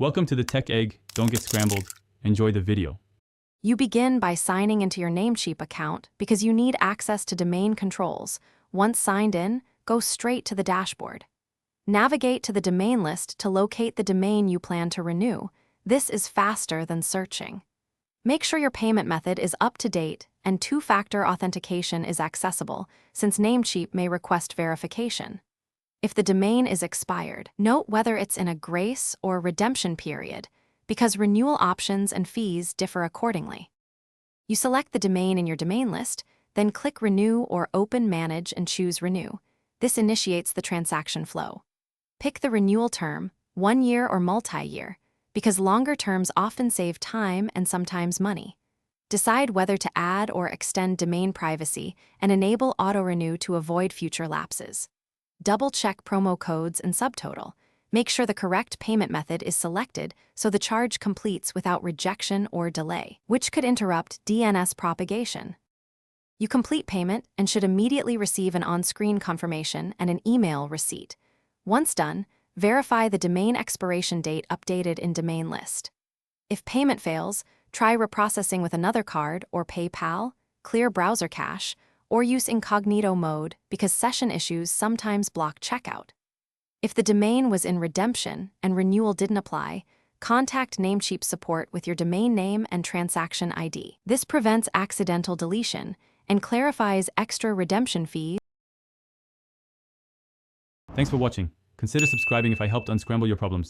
Welcome to the Tech Egg. Don't get scrambled. Enjoy the video. You begin by signing into your Namecheap account because you need access to domain controls. Once signed in, go straight to the dashboard. Navigate to the domain list to locate the domain you plan to renew. This is faster than searching. Make sure your payment method is up to date and two-factor authentication is accessible, since Namecheap may request verification. If the domain is expired, note whether it's in a grace or redemption period, because renewal options and fees differ accordingly. You select the domain in your domain list, then click Renew or Open Manage and choose Renew. This initiates the transaction flow. Pick the renewal term, 1 year or multi-year, because longer terms often save time and sometimes money. Decide whether to add or extend domain privacy and enable auto-renew to avoid future lapses. Double-check promo codes and subtotal. Make sure the correct payment method is selected so the charge completes without rejection or delay, which could interrupt DNS propagation. You complete payment and should immediately receive an on-screen confirmation and an email receipt. Once done, verify the domain expiration date updated in domain list. If payment fails, try reprocessing with another card or PayPal, clear browser cache, or use incognito mode because session issues sometimes block checkout. If the domain was in redemption and renewal didn't apply, contact Namecheap support with your domain name and transaction ID. This prevents accidental deletion and clarifies extra redemption fees. Thanks for watching. Consider subscribing if I helped unscramble your problems.